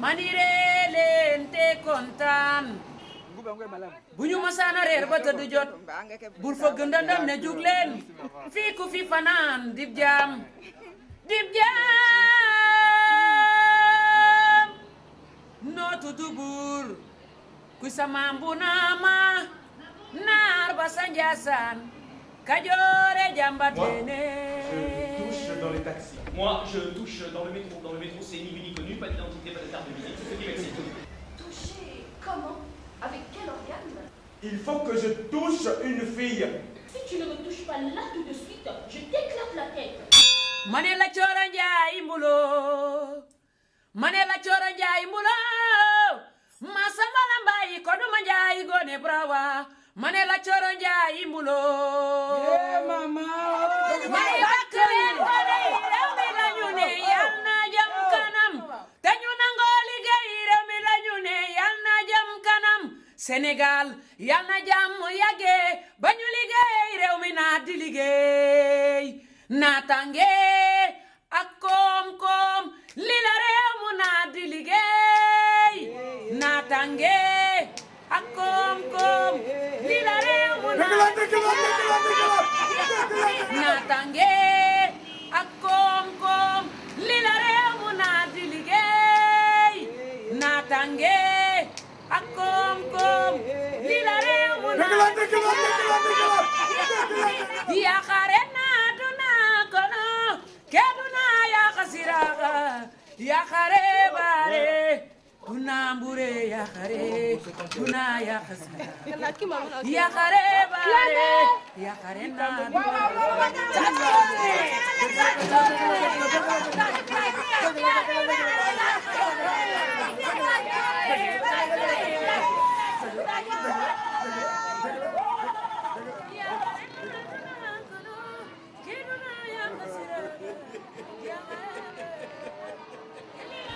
manire leen te kontaan bu ñu masaana reer ba tëdd jot bul fa gëndandam ne jug leen fii ku fi fanaan dib jaam noo tuddu buur ku sa maam bu naama naar ba sa Njaasaan Kajoore jàmbat leene. Moi, je touche dans le métro. Dans le métro, c'est ni vu ni connu, pas d'identité, pas de carte de visite, c'est ce qui m'excite. Toucher comment? Avec quel organe? Il faut que je touche une fille. Si tu ne me touches pas là tout de suite, je t'éclate la tête. Mané la Cooro Njaay mbulo mané la Cooro Njaay mbulo masamba la mbayi ko duma Njaay gone brawa mané la Cooro Njaay mbulo Mama. mané bakleen wala rew mi la ñu ne yal na jëm kanam te ñu nangoo liggéey rew mi la ñu ne yal na jëm kanam Sénégal yal na jàmm yàgge ba ñu liggéey rew mi naa di liggéey naataange ak koom-koom li la réew mu naa di liggéey naataange ak koom-koom li la réew mu naa di liggéey naataange ak koom-koom li la réew mu naa di liggéey naataange ak koom-koom li la réew mu naa di liggéey yaakaare Yakare bare tunambure yakare tuna yakasira yakare bare yakare na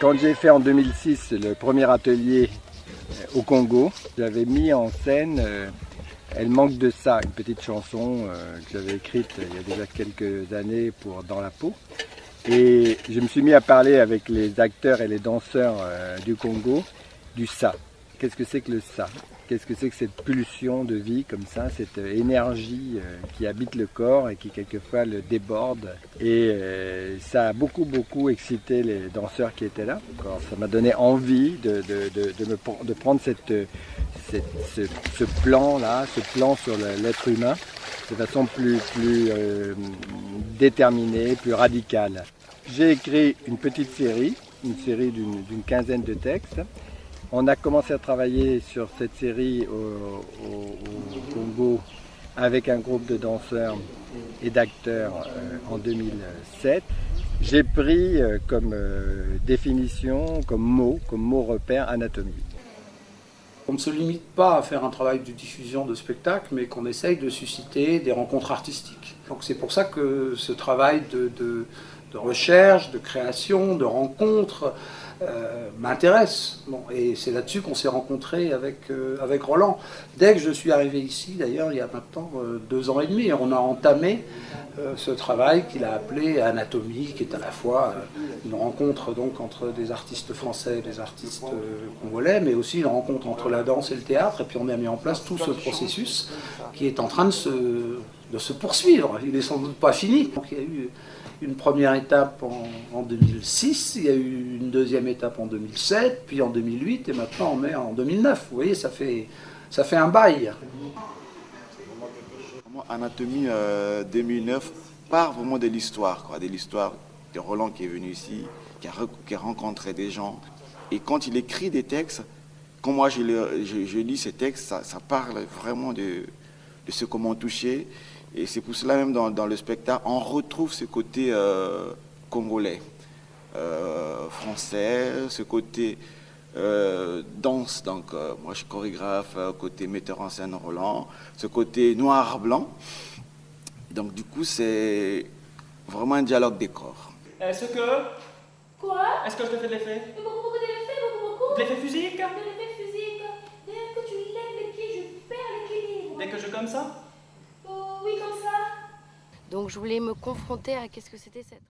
Quand j'ai fait en 2006 le premier atelier au Congo, j'avais mis en scène Elle manque de ça, une petite chanson que j'avais écrite il y a déjà quelques années pour Dans la peau. Et je me suis mis à parler avec les acteurs et les danseurs du Congo du ça. Qu'est-ce que c'est que le ça? Qu'est-ce que c'est que cette pulsion de vie comme ça, cette énergie qui habite le corps et qui quelquefois le déborde. Et ça a beaucoup excité les danseurs qui étaient là. Ça m'a donné envie de prendre ce plan-là, ce plan sur l'être humain, de façon plus déterminée, plus radicale. J'ai écrit une petite série, d'une quinzaine de textes. On a commencé à travailler sur cette série au Congo avec un groupe de danseurs et d'acteurs en 2007. J'ai pris comme définition, comme mot repère, anatomie. On ne se limite pas à faire un travail de diffusion de spectacle, mais qu'on essaye de susciter des rencontres artistiques. Donc c'est pour ça que ce travail de recherche, de création, de rencontre m'intéresse. Bon, et c'est là-dessus qu'on s'est rencontrés avec Roland. Dès que je suis arrivé ici, d'ailleurs, il y a maintenant 2 ans et demi, on a entamé ce travail qu'il a appelé Anatomie, qui est à la fois une rencontre donc entre des artistes français et des artistes congolais, mais aussi une rencontre entre la danse et le théâtre. Et puis on a mis en place tout ce processus qui est en train de se poursuivre. Il n'est sans doute pas fini. Donc il y a eu une première étape en 2006, il y a eu une deuxième étape en 2007, puis en 2008 et maintenant on est en 2009. Vous voyez, ça fait un bail. Anatomie 2009 part vraiment de l'histoire, de l'histoire de Roland qui est venu ici, qui a rencontré des gens. Et quand il écrit des textes, quand moi je lis ces textes, ça parle vraiment de ce qu'on m'a touché. Et c'est pour cela même dans le spectacle, on retrouve ce côté congolais, français, ce côté danse. Donc moi je suis chorégraphe, côté metteur en scène Roland, ce côté noir-blanc. Donc du coup c'est vraiment un dialogue des corps. Est-ce que... Quoi? Est-ce que je te fais de l'effet? Beaucoup d'effets, beaucoup. De l'effet physique? De l'effet physique. Dès que tu lèves les pieds, je perds l'équilibre. Dès que je comme ça? Oui, comme ça. Donc je voulais me confronter à qu'est-ce que c'était cette